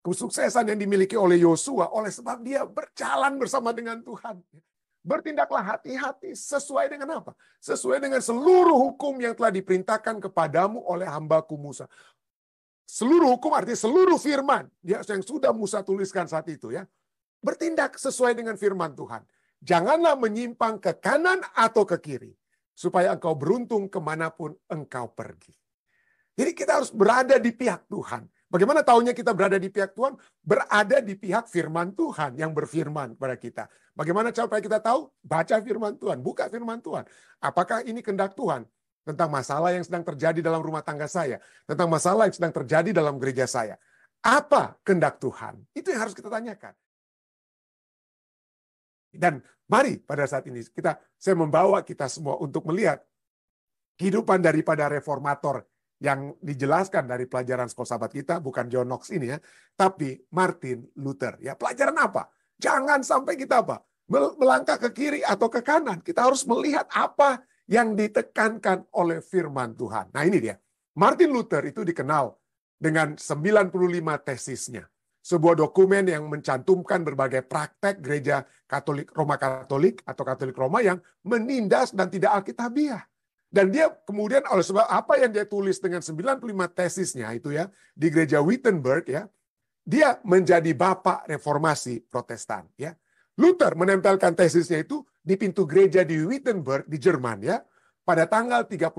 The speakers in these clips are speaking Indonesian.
kesuksesan yang dimiliki oleh Yosua oleh sebab dia berjalan bersama dengan Tuhan. Bertindaklah hati-hati sesuai dengan apa? Sesuai dengan seluruh hukum yang telah diperintahkan kepadamu oleh hambaku Musa. Seluruh hukum artinya seluruh firman ya, yang sudah Musa tuliskan saat itu ya. Bertindak sesuai dengan firman Tuhan. Janganlah menyimpang ke kanan atau ke kiri. Supaya engkau beruntung kemanapun engkau pergi. Jadi kita harus berada di pihak Tuhan. Bagaimana taunya kita berada di pihak Tuhan? Berada di pihak firman Tuhan yang berfirman kepada kita. Bagaimana supaya kita tahu? Baca firman Tuhan, buka firman Tuhan. Apakah ini kehendak Tuhan? Tentang masalah yang sedang terjadi dalam rumah tangga saya. Tentang masalah yang sedang terjadi dalam gereja saya. Apa kehendak Tuhan? Itu yang harus kita tanyakan. Dan mari pada saat ini saya membawa kita semua untuk melihat kehidupan daripada reformator yang dijelaskan dari pelajaran sekolah sahabat kita, bukan John Knox ini ya, tapi Martin Luther. Ya, pelajaran apa? Jangan sampai kita apa? Melangkah ke kiri atau ke kanan. Kita harus melihat apa yang ditekankan oleh firman Tuhan. Nah ini dia. Martin Luther itu dikenal dengan 95 tesisnya. Sebuah dokumen yang mencantumkan berbagai praktek gereja Katolik Roma Katolik atau Katolik Roma yang menindas dan tidak alkitabiah. Dan dia kemudian oleh sebab apa yang dia tulis dengan 95 tesisnya itu ya di gereja Wittenberg ya, dia menjadi bapak reformasi Protestan ya. Luther menempelkan tesisnya itu di pintu gereja di Wittenberg di Jerman ya pada tanggal 31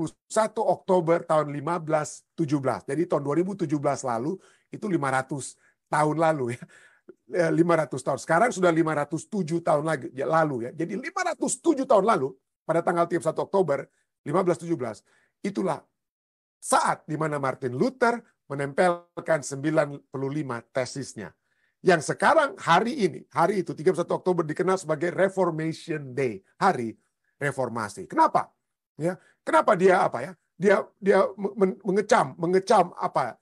Oktober tahun 1517. Jadi tahun 2017 lalu itu 500 tahun lalu ya. 500 tahun. Sekarang sudah 507 tahun lalu ya. Jadi 507 tahun lalu pada tanggal 31 Oktober 1517, itulah saat di mana Martin Luther menempelkan 95 tesisnya. Yang sekarang hari itu 31 Oktober dikenal sebagai Reformation Day, hari reformasi. Kenapa? Ya, kenapa dia apa ya? Dia mengecam apa?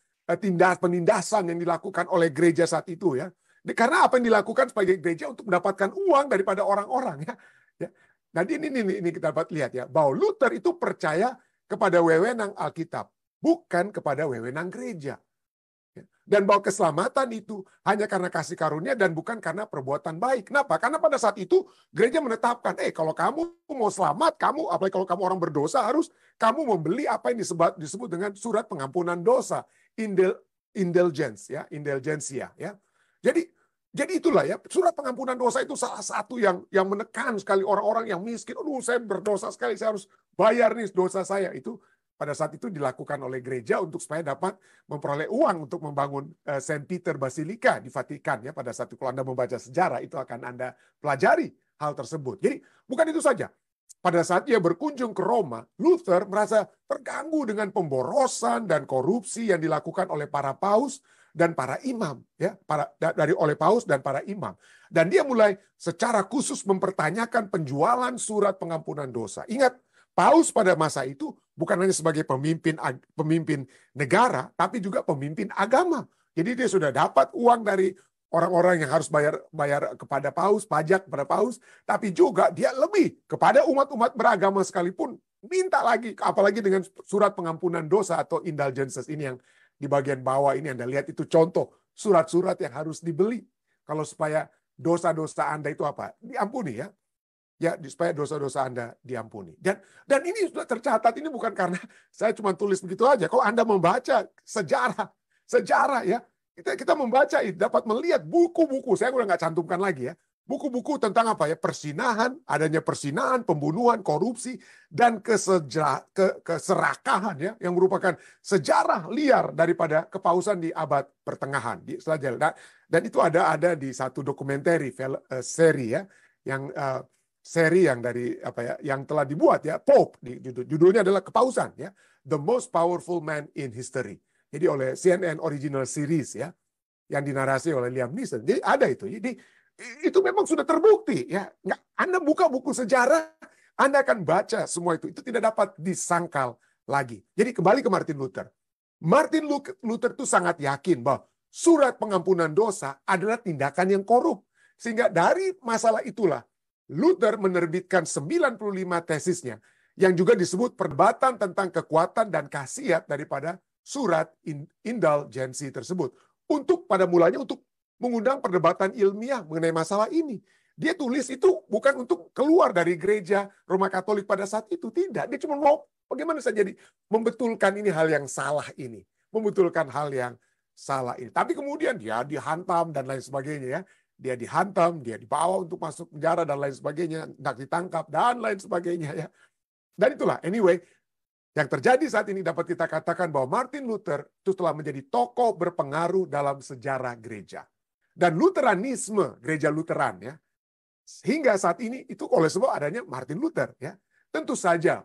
Penindasan yang dilakukan oleh gereja saat itu ya. Karena apa yang dilakukan sebagai gereja untuk mendapatkan uang daripada orang-orang ya. Nah ini kita dapat lihat ya, bahwa Luther itu percaya kepada wewenang Alkitab, bukan kepada wewenang gereja. Dan bahwa keselamatan itu hanya karena kasih karunia dan bukan karena perbuatan baik. Kenapa? Karena pada saat itu gereja menetapkan, kalau kamu mau selamat, apalagi kalau kamu orang berdosa, harus kamu membeli apa yang disebut dengan surat pengampunan dosa, indulgence, ya, indulgensia, ya. Jadi itulah ya, surat pengampunan dosa itu salah satu yang menekan sekali orang-orang yang miskin. Aduh, saya berdosa sekali, saya harus bayar nih dosa saya. Itu pada saat itu dilakukan oleh gereja untuk supaya dapat memperoleh uang untuk membangun Saint Peter Basilica di Vatikan ya. Pada saat itu kalau Anda membaca sejarah itu akan Anda pelajari hal tersebut. Jadi bukan itu saja. Pada saat dia berkunjung ke Roma, Luther merasa terganggu dengan pemborosan dan korupsi yang dilakukan oleh para paus dan para imam ya, oleh paus dan para imam. Dan dia mulai secara khusus mempertanyakan penjualan surat pengampunan dosa. Ingat, paus pada masa itu bukan hanya sebagai pemimpin negara, tapi juga pemimpin agama. Jadi dia sudah dapat uang dari orang-orang yang harus bayar kepada paus, pajak kepada paus, tapi juga dia lebih kepada umat-umat beragama sekalipun minta lagi, apalagi dengan surat pengampunan dosa atau indulgences ini yang di bagian bawah ini Anda lihat itu contoh surat-surat yang harus dibeli kalau supaya dosa-dosa Anda itu apa? Diampuni ya. Ya, supaya dosa-dosa Anda diampuni. Dan ini sudah tercatat, ini bukan karena saya cuma tulis begitu aja. Kalau Anda membaca sejarah ya, kita membaca dapat melihat buku-buku, saya udah nggak cantumkan lagi ya, buku-buku tentang apa ya, persinahan, adanya persinahan, pembunuhan, korupsi, dan keserakahan ya, yang merupakan sejarah liar daripada kepausan di abad pertengahan. Dan itu ada di satu dokumenter seri ya, seri yang dari apa ya, yang telah dibuat ya, Pope, judulnya adalah Kepausan ya, The Most Powerful Man in History. Jadi oleh CNN Original Series ya, yang dinarasi oleh Liam Neeson. Jadi ada itu. Jadi itu memang sudah terbukti ya. Anda buka buku sejarah, Anda akan baca semua itu. Itu tidak dapat disangkal lagi. Jadi kembali ke Martin Luther. Martin Luther itu sangat yakin bahwa surat pengampunan dosa adalah tindakan yang korup. Sehingga dari masalah itulah Luther menerbitkan 95 tesisnya yang juga disebut perdebatan tentang kekuatan dan khasiat daripada surat indulgensi tersebut. untuk pada mulanya untuk mengundang perdebatan ilmiah mengenai masalah ini. Dia tulis itu bukan untuk keluar dari gereja Roma Katolik pada saat itu. Tidak, dia cuma mau bagaimana saja membetulkan ini hal yang salah ini. Membetulkan hal yang salah ini. Tapi kemudian dia dihantam dan lain sebagainya ya. Dia dihantam, dia dibawa untuk masuk penjara dan lain sebagainya. Hendak ditangkap dan lain sebagainya ya. Dan itulah, anyway, yang terjadi saat ini dapat kita katakan bahwa Martin Luther itu telah menjadi tokoh berpengaruh dalam sejarah gereja. Dan Luteranisme, gereja Lutheran ya, hingga saat ini itu oleh sebab adanya Martin Luther ya. Tentu saja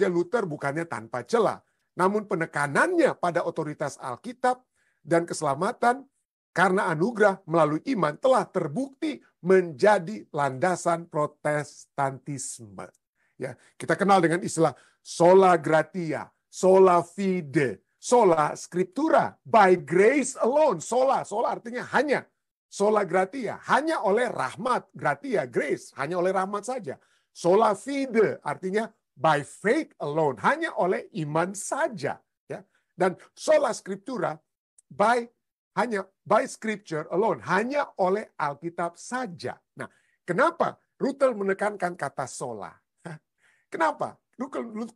Luther bukannya tanpa celah, namun penekanannya pada otoritas Alkitab dan keselamatan karena anugerah melalui iman telah terbukti menjadi landasan Protestantisme. Ya, kita kenal dengan istilah sola gratia, sola fide, sola scriptura, by grace alone. Sola artinya hanya. Sola gratia, hanya oleh rahmat. Gratia, grace, hanya oleh rahmat saja. Sola fide artinya by faith alone, hanya oleh iman saja. Ya. Dan sola scriptura, by scripture alone, hanya oleh Alkitab saja. Nah, kenapa Luther menekankan kata sola? Kenapa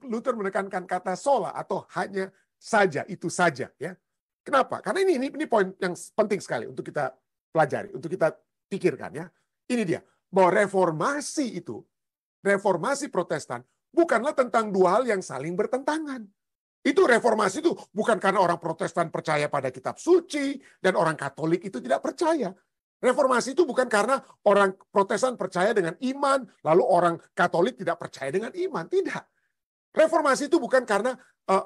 Luther menekankan kata sola atau hanya saja, itu saja ya? Kenapa? Karena ini poin yang penting sekali untuk kita pelajari, untuk kita pikirkan ya. Ini dia, bahwa reformasi Protestan bukanlah tentang dua hal yang saling bertentangan. Itu reformasi itu bukan karena orang Protestan percaya pada kitab suci dan orang Katolik itu tidak percaya. Reformasi itu bukan karena orang Protestan percaya dengan iman, lalu orang Katolik tidak percaya dengan iman. Tidak. Reformasi itu bukan karena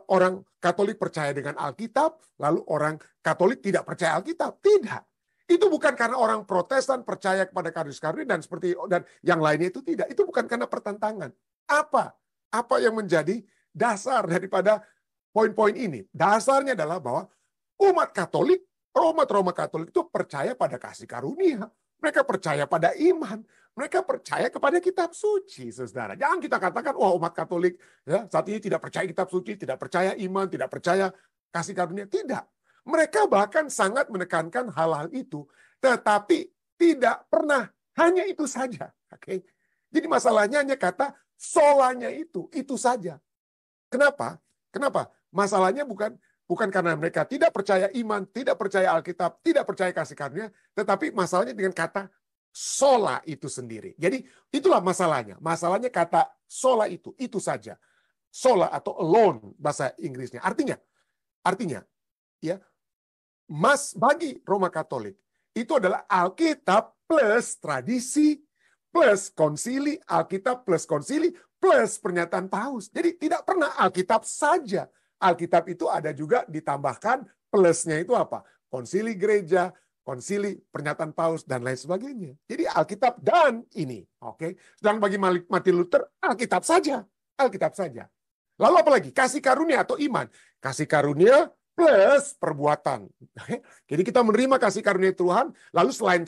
orang Katolik percaya dengan Alkitab, lalu orang Katolik tidak percaya Alkitab. Tidak. Itu bukan karena orang Protestan percaya kepada kardus-kardus dan yang lainnya itu tidak. Itu bukan karena pertentangan. Apa yang menjadi dasar daripada poin-poin ini? Dasarnya adalah bahwa umat Katolik, Roma Katolik itu percaya pada kasih karunia. Mereka percaya pada iman. Mereka percaya kepada kitab suci, saudara. Jangan kita katakan, wah umat Katolik ya, saat ini tidak percaya kitab suci, tidak percaya iman, tidak percaya kasih karunia. Tidak. Mereka bahkan sangat menekankan hal-hal itu. Tetapi tidak pernah hanya itu saja. Oke? Jadi masalahnya hanya kata solanya itu saja. Kenapa? Masalahnya bukan karena mereka tidak percaya iman, tidak percaya Alkitab, tidak percaya kasih karunia, tetapi masalahnya dengan kata sola itu sendiri. Jadi itulah masalahnya. Masalahnya kata sola itu saja. Sola atau alone bahasa Inggrisnya. Artinya ya, bagi Roma Katolik itu adalah Alkitab plus tradisi plus konsili, Alkitab plus konsili plus pernyataan Paus. Jadi tidak pernah Alkitab saja. Alkitab itu ada juga ditambahkan plusnya itu apa? Konsili gereja, konsili pernyataan Paus dan lain sebagainya. Jadi Alkitab dan ini, oke. Sedang bagi Martin Luther Alkitab saja. Lalu apa lagi? Kasih karunia atau iman. Kasih karunia plus perbuatan. Jadi kita menerima kasih karunia Tuhan, lalu selain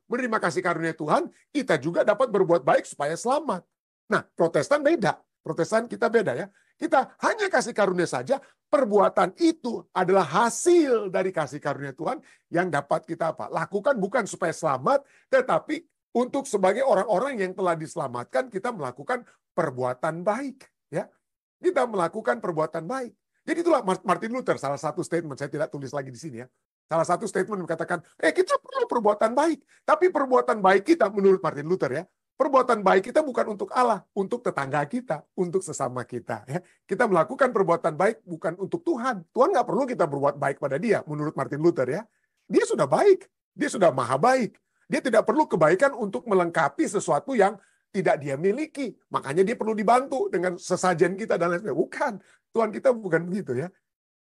menerima kasih karunia Tuhan, kita juga dapat berbuat baik supaya selamat. Nah, Protestan beda. Protestan kita beda ya. Kita hanya kasih karunia saja, perbuatan itu adalah hasil dari kasih karunia Tuhan yang dapat kita lakukan bukan supaya selamat, tetapi untuk sebagai orang-orang yang telah diselamatkan, kita melakukan perbuatan baik. Ya, kita melakukan perbuatan baik. Jadi itulah Martin Luther, salah satu statement, saya tidak tulis lagi di sini ya. Salah satu statement mengatakan, kita perlu perbuatan baik. Tapi perbuatan baik kita menurut Martin Luther ya, perbuatan baik kita bukan untuk Allah, untuk tetangga kita, untuk sesama kita. Ya. Kita melakukan perbuatan baik bukan untuk Tuhan. Tuhan nggak perlu kita berbuat baik pada dia, menurut Martin Luther ya. Dia sudah baik, dia sudah maha baik. Dia tidak perlu kebaikan untuk melengkapi sesuatu yang tidak dia miliki. Makanya dia perlu dibantu dengan sesajen kita dan lain sebagainya. Bukan, Tuhan kita bukan begitu ya.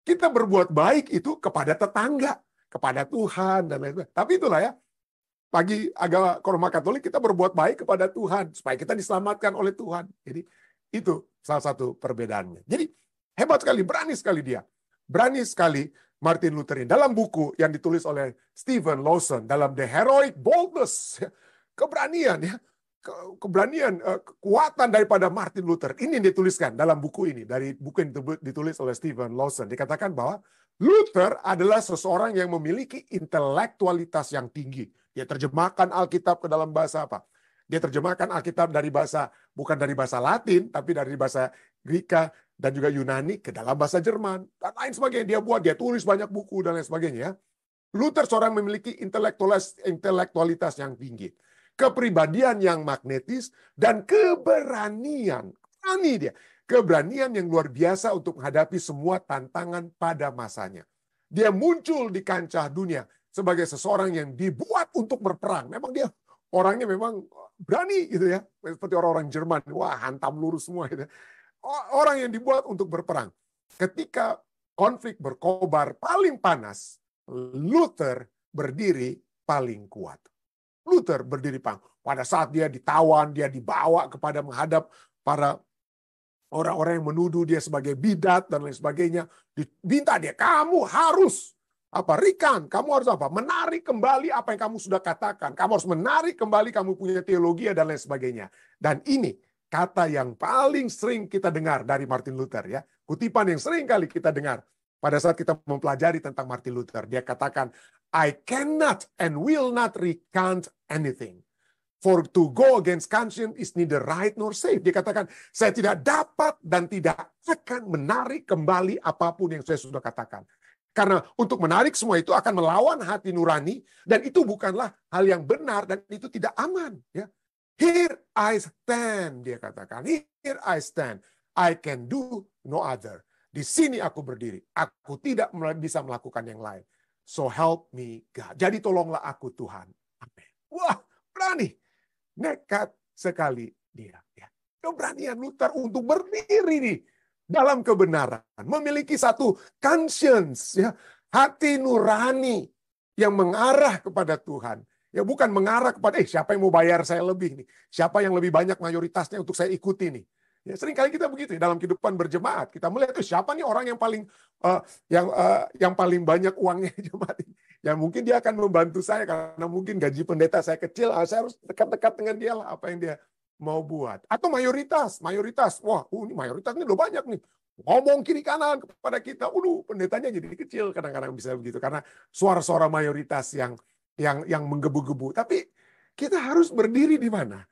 Kita berbuat baik itu kepada tetangga, kepada Tuhan dan lain sebagainya. Tapi itulah ya. Bagi agama Roma Katolik kita berbuat baik kepada Tuhan supaya kita diselamatkan oleh Tuhan. Jadi itu salah satu perbedaannya. Jadi hebat sekali, berani sekali dia. Berani sekali Martin Luther ini. Dalam buku yang ditulis oleh Stephen Lawson dalam The Heroic Boldness, keberanian ya. Kekuatan daripada Martin Luther. Ini yang dituliskan dalam buku ini. Dari buku yang ditulis oleh Stephen Lawson. Dikatakan bahwa Luther adalah seseorang yang memiliki intelektualitas yang tinggi. Dia terjemahkan Alkitab ke dalam bahasa apa? Dia terjemahkan Alkitab dari bahasa, bukan dari bahasa Latin, tapi dari bahasa Greka dan juga Yunani ke dalam bahasa Jerman. Dan lain sebagainya. Dia tulis banyak buku dan lain sebagainya. Luther seorang memiliki intelektualitas yang tinggi. Kepribadian yang magnetis dan keberanian. Berani dia. Keberanian yang luar biasa untuk menghadapi semua tantangan pada masanya. Dia muncul di kancah dunia sebagai seseorang yang dibuat untuk berperang. Memang dia orangnya memang berani gitu ya. Seperti orang-orang Jerman. Wah, hantam lurus semua gitu. Orang yang dibuat untuk berperang. Ketika konflik berkobar paling panas, Luther berdiri paling kuat. Luther berdiri paling. Pada saat dia ditawan, dia dibawa kepada menghadap para orang-orang yang menuduh dia sebagai bidat dan lain sebagainya, diminta dia, kamu harus recant, kamu harus menarik kembali apa yang kamu sudah katakan, kamu harus menarik kembali kamu punya teologi dan lain sebagainya. Dan ini kata yang paling sering kita dengar dari Martin Luther ya, kutipan yang sering kali kita dengar pada saat kita mempelajari tentang Martin Luther. Dia katakan, I cannot and will not recant anything. For to go against conscience is neither right nor safe. Dia katakan, saya tidak dapat dan tidak akan menarik kembali apapun yang saya sudah katakan. Karena untuk menarik semua itu akan melawan hati nurani, dan itu bukanlah hal yang benar, dan itu tidak aman. Ya. Here I stand, dia katakan. Here I stand. I can do no other. Di sini aku berdiri. Aku tidak bisa melakukan yang lain. So help me God. Jadi tolonglah aku Tuhan. Amin. Wah, berani. Nekat sekali dia. Ya. Keberanian Luther untuk berdiri nih dalam kebenaran. Memiliki satu conscience, ya, hati nurani yang mengarah kepada Tuhan. Ya, bukan mengarah kepada, siapa yang mau bayar saya lebih nih. Siapa yang lebih banyak mayoritasnya untuk saya ikuti nih. Ya, seringkali kita begitu dalam kehidupan berjemaat. Kita melihat siapa nih orang yang paling yang paling banyak uangnya jemaat ini. Ya mungkin dia akan membantu saya karena mungkin gaji pendeta saya kecil, saya harus dekat-dekat dengan dia lah apa yang dia mau buat. Atau mayoritas. Wah, ini mayoritas ini udah banyak nih. Ngomong kiri kanan kepada kita. Pendetanya jadi kecil kadang-kadang bisa begitu karena suara-suara mayoritas yang menggebu-gebu. Tapi kita harus berdiri di mana?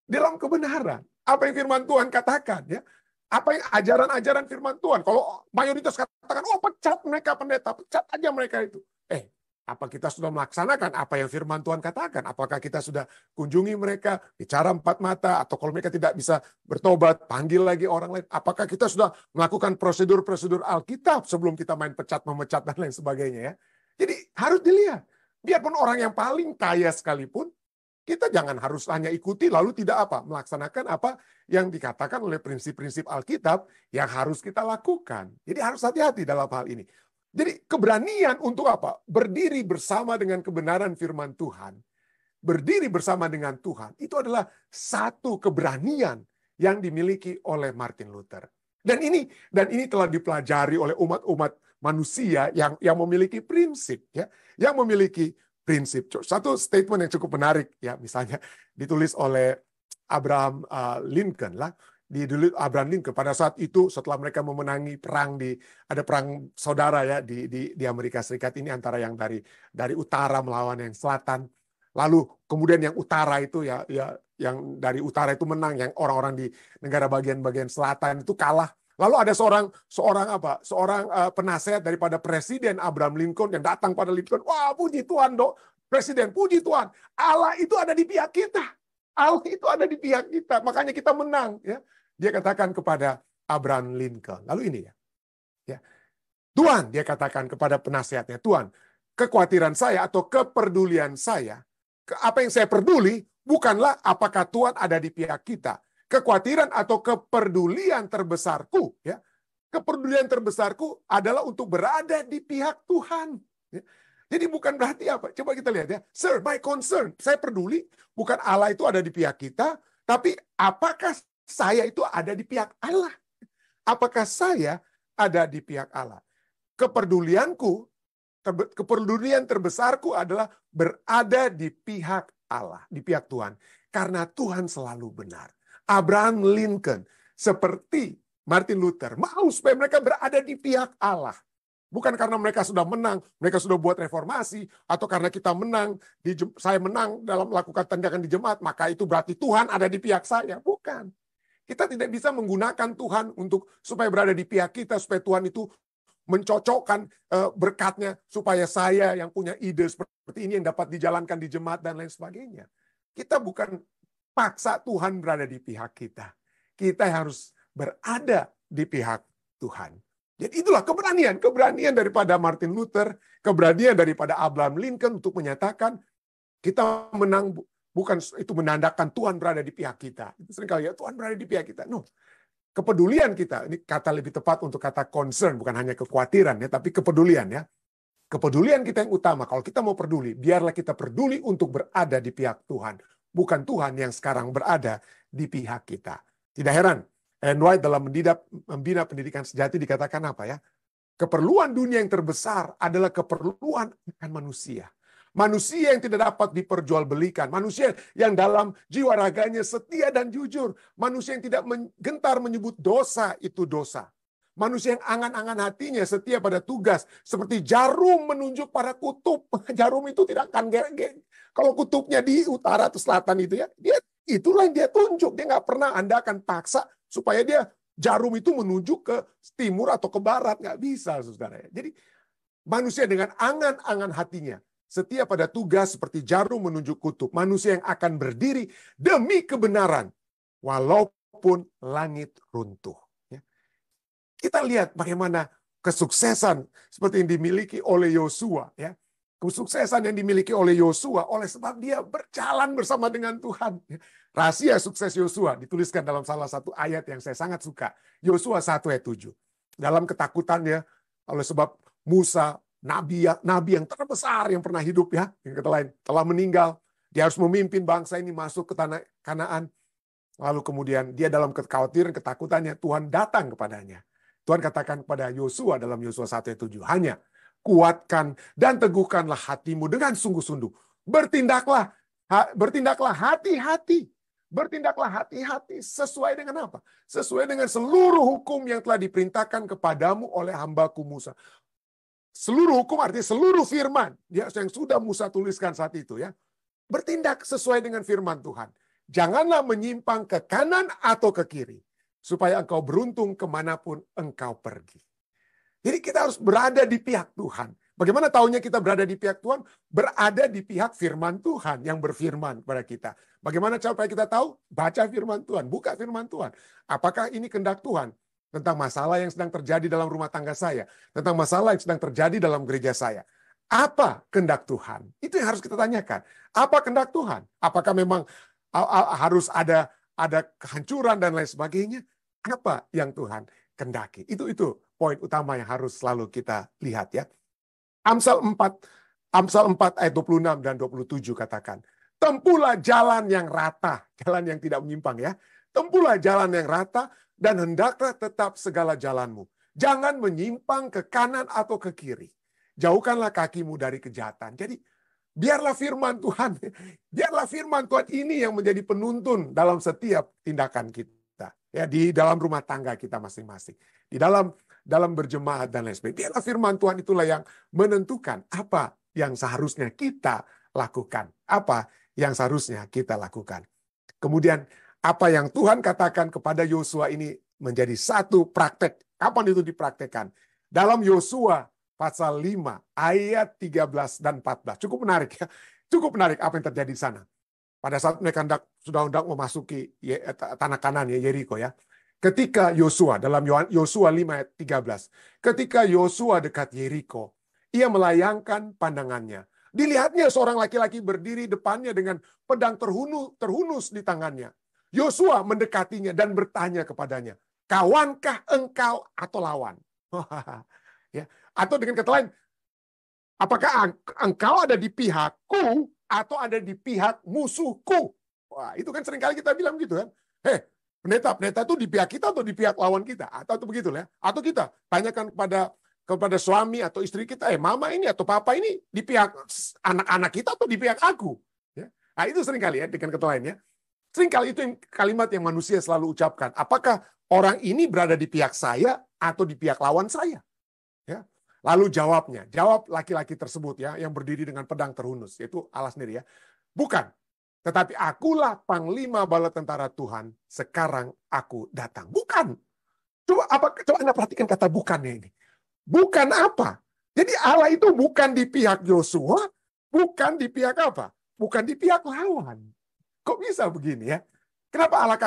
Dalam kebenaran. Apa yang firman Tuhan katakan ya? Apa yang ajaran-ajaran firman Tuhan? Kalau mayoritas katakan, pecat mereka pendeta, pecat aja mereka itu. Apa kita sudah melaksanakan apa yang firman Tuhan katakan? Apakah kita sudah kunjungi mereka, bicara empat mata, atau kalau mereka tidak bisa bertobat, panggil lagi orang lain? Apakah kita sudah melakukan prosedur-prosedur Alkitab sebelum kita main pecat-memecat dan lain sebagainya ya? Jadi harus dilihat. Biarpun orang yang paling kaya sekalipun, kita jangan harus hanya ikuti lalu tidak melaksanakan apa yang dikatakan oleh prinsip-prinsip Alkitab yang harus kita lakukan. Jadi harus hati-hati dalam hal ini. Jadi keberanian untuk berdiri bersama dengan kebenaran firman Tuhan, berdiri bersama dengan Tuhan, itu adalah satu keberanian yang dimiliki oleh Martin Luther. Dan ini telah dipelajari oleh umat-umat manusia yang memiliki prinsip, ya, yang memiliki prinsip. Satu statement yang cukup menarik, ya, misalnya ditulis oleh Abraham Lincoln lah. Abraham Lincoln pada saat itu setelah mereka memenangi ada perang saudara ya di Amerika Serikat ini antara yang dari utara melawan yang selatan. Lalu kemudian yang utara itu ya yang dari utara itu menang, yang orang-orang di negara bagian selatan itu kalah. Lalu ada seorang penasehat daripada Presiden Abraham Lincoln yang datang pada Lincoln. Wah, puji Tuhan, Presiden, puji Tuhan. Allah itu ada di pihak kita. Allah itu ada di pihak kita. Makanya kita menang, ya. Dia katakan kepada Abraham Lincoln. Lalu ini ya. Tuhan, dia katakan kepada penasehatnya, Tuhan, kekhawatiran saya atau kepedulian saya, apa yang saya peduli bukanlah apakah Tuhan ada di pihak kita. Kekhawatiran atau kepedulian terbesarku, ya, kepedulian terbesarku adalah untuk berada di pihak Tuhan. Ya. Jadi bukan berarti apa? Coba kita lihat ya. Sir, my concern, saya peduli bukan Allah itu ada di pihak kita, tapi apakah saya itu ada di pihak Allah? Apakah saya ada di pihak Allah? Kepedulian terbesarku adalah berada di pihak Allah, di pihak Tuhan. Karena Tuhan selalu benar. Abraham Lincoln, seperti Martin Luther, mau supaya mereka berada di pihak Allah. Bukan karena mereka sudah menang, mereka sudah buat reformasi, atau karena kita menang, saya menang dalam melakukan tindakan di jemaat, maka itu berarti Tuhan ada di pihak saya. Bukan. Kita tidak bisa menggunakan Tuhan untuk supaya berada di pihak kita, supaya Tuhan itu mencocokkan berkatnya, supaya saya yang punya ide seperti ini yang dapat dijalankan di jemaat dan lain sebagainya. Kita bukan paksa Tuhan berada di pihak kita. Kita harus berada di pihak Tuhan. Jadi itulah keberanian daripada Martin Luther, keberanian daripada Abraham Lincoln untuk menyatakan kita menang bukan itu menandakan Tuhan berada di pihak kita. Itu seringkali ya Tuhan berada di pihak kita. No. Kepedulian kita, ini kata lebih tepat untuk kata concern, bukan hanya kekhawatiran ya, tapi kepedulian ya. Kepedulian kita yang utama. Kalau kita mau peduli, biarlah kita peduli untuk berada di pihak Tuhan, bukan Tuhan yang sekarang berada di pihak kita. Tidak heran Ellen White dalam membina pendidikan sejati dikatakan apa ya? Keperluan dunia yang terbesar adalah keperluan akan manusia. Manusia yang tidak dapat diperjualbelikan. Manusia yang dalam jiwa raganya setia dan jujur. Manusia yang tidak gentar menyebut dosa itu dosa. Manusia yang angan-angan hatinya setia pada tugas. Seperti jarum menunjuk pada kutub. Jarum itu tidak akan kalau kutubnya di utara atau selatan itu ya, itulah yang dia tunjuk. Dia nggak pernah Anda akan paksa supaya dia jarum itu menuju ke timur atau ke barat. Nggak bisa, saudara. Jadi manusia dengan angan-angan hatinya setia pada tugas seperti jarum menunjuk kutub. Manusia yang akan berdiri demi kebenaran walaupun langit runtuh. Kita lihat bagaimana kesuksesan seperti yang dimiliki oleh Yosua. Ya. Kesuksesan yang dimiliki oleh Yosua oleh sebab dia berjalan bersama dengan Tuhan. Rahasia sukses Yosua dituliskan dalam salah satu ayat yang saya sangat suka. Yosua 1 ayat 7. Dalam ketakutannya oleh sebab Musa, nabi yang terbesar yang pernah hidup ya, yang kata lain telah meninggal. Dia harus memimpin bangsa ini masuk ke tanah Kanaan. Lalu kemudian dia dalam kekhawatiran, ketakutannya, Tuhan datang kepadanya. Tuhan katakan kepada Yosua dalam Yosua 1 ayat 7, hanya kuatkan dan teguhkanlah hatimu dengan sungguh-sungguh. Bertindaklah hati-hati. Bertindaklah hati-hati sesuai dengan apa? Sesuai dengan seluruh hukum yang telah diperintahkan kepadamu oleh hambaku Musa. Seluruh hukum artinya seluruh firman yang sudah Musa tuliskan saat itu ya. Bertindak sesuai dengan firman Tuhan. Janganlah menyimpang ke kanan atau ke kiri. Supaya engkau beruntung kemanapun engkau pergi. Jadi kita harus berada di pihak Tuhan. Bagaimana taunya kita berada di pihak Tuhan? Berada di pihak firman Tuhan yang berfirman kepada kita. Bagaimana supaya kita tahu? Baca firman Tuhan, buka firman Tuhan. Apakah ini kehendak Tuhan? Tentang masalah yang sedang terjadi dalam rumah tangga saya. Tentang masalah yang sedang terjadi dalam gereja saya. Apa kehendak Tuhan? Itu yang harus kita tanyakan. Apa kehendak Tuhan? Apakah memang harus ada kehancuran dan lain sebagainya? Apa yang Tuhan kehendaki? Itu poin utama yang harus selalu kita lihat ya. Amsal 4 ayat 26 dan 27 katakan, tempuhlah jalan yang rata, jalan yang tidak menyimpang ya. Tempuhlah jalan yang rata dan hendaklah tetap segala jalanmu. Jangan menyimpang ke kanan atau ke kiri. Jauhkanlah kakimu dari kejahatan. Jadi biarlah firman Tuhan ini yang menjadi penuntun dalam setiap tindakan kita. Ya, di dalam rumah tangga kita masing-masing. Di dalam berjemaat dan lain sebagainya. Biarlah firman Tuhan itulah yang menentukan apa yang seharusnya kita lakukan. Apa yang seharusnya kita lakukan. Kemudian apa yang Tuhan katakan kepada Yosua ini menjadi satu praktek. Kapan itu dipraktekkan? Dalam Yosua pasal 5 ayat 13 dan 14. Cukup menarik ya. Cukup menarik apa yang terjadi di sana. Pada saat mereka sudah hendak memasuki tanah Kanaan ya, Yeriko ya. Ketika Yosua dalam Yosua 5 ayat 13, ketika Yosua dekat Yeriko, ia melayangkan pandangannya. Dilihatnya seorang laki-laki berdiri depannya dengan pedang terhunus di tangannya. Yosua mendekatinya dan bertanya kepadanya, kawankah engkau atau lawan? Ya. Atau dengan kata lain, apakah engkau ada di pihakku atau ada di pihak musuhku? Wah, itu kan seringkali kita bilang gitu kan. Pendeta itu di pihak kita atau di pihak lawan kita? Atau begitu ya. Atau kita tanyakan kepada suami atau istri kita, mama ini atau papa ini di pihak anak-anak kita atau di pihak aku? Ya. Nah, itu seringkali ya dengan kata lain ya. Seringkali itu kalimat yang manusia selalu ucapkan. Apakah orang ini berada di pihak saya atau di pihak lawan saya? Ya. Lalu jawab laki-laki tersebut ya, yang berdiri dengan pedang terhunus, yaitu Allah sendiri ya. Bukan, tetapi akulah panglima bala tentara Tuhan, sekarang aku datang. Bukan. Coba Anda perhatikan kata bukannya ini. Bukan apa? Jadi Allah itu bukan di pihak Yosua, bukan di pihak apa? Bukan di pihak lawan. Kok bisa begini ya? Kenapa Allah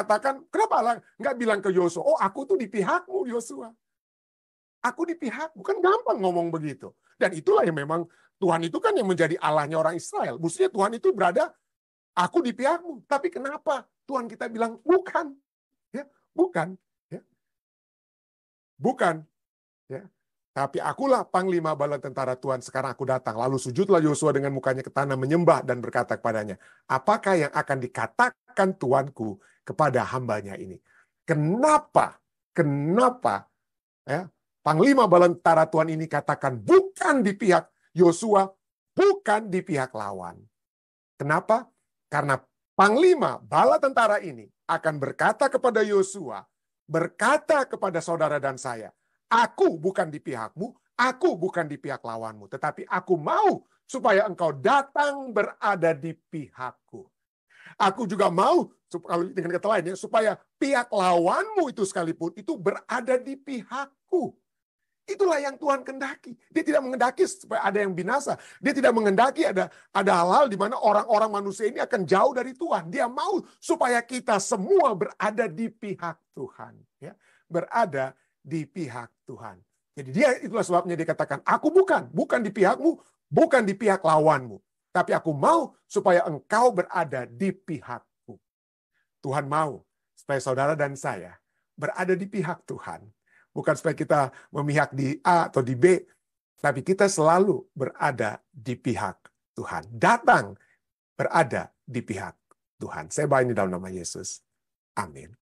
nggak bilang ke Yosua, oh aku tuh di pihakmu Yosua. Aku di pihak, bukan gampang ngomong begitu. Dan itulah yang memang Tuhan itu kan yang menjadi Allahnya orang Israel. Maksudnya Tuhan itu berada, aku di pihakmu. Tapi kenapa Tuhan kita bilang bukan? Ya, bukan. Ya. Bukan. Ya. Tapi akulah panglima bala tentara Tuhan, sekarang aku datang. Lalu sujudlah Yosua dengan mukanya ke tanah menyembah dan berkata kepadanya, apakah yang akan dikatakan Tuanku kepada hambanya ini? Kenapa? Ya, panglima bala tentara Tuhan ini katakan bukan di pihak Yosua, bukan di pihak lawan. Kenapa? Karena panglima bala tentara ini akan berkata kepada Yosua, berkata kepada saudara dan saya, aku bukan di pihakmu, aku bukan di pihak lawanmu, tetapi aku mau supaya engkau datang berada di pihakku. Aku juga mau, kalau dengan kata lainnya, supaya pihak lawanmu itu sekalipun itu berada di pihakku. Itulah yang Tuhan kendaki. Dia tidak mengendaki supaya ada yang binasa. Dia tidak mengendaki ada hal-hal di mana orang-orang manusia ini akan jauh dari Tuhan. Dia mau supaya kita semua berada di pihak Tuhan. Ya, berada di pihak Tuhan. Jadi itulah sebabnya dia katakan, aku bukan di pihakmu, bukan di pihak lawanmu. Tapi aku mau supaya engkau berada di pihakku. Tuhan mau supaya saudara dan saya berada di pihak Tuhan. Bukan supaya kita memihak di A atau di B, tapi kita selalu berada di pihak Tuhan. Datang berada di pihak Tuhan. Saya bawa ini dalam nama Yesus. Amin.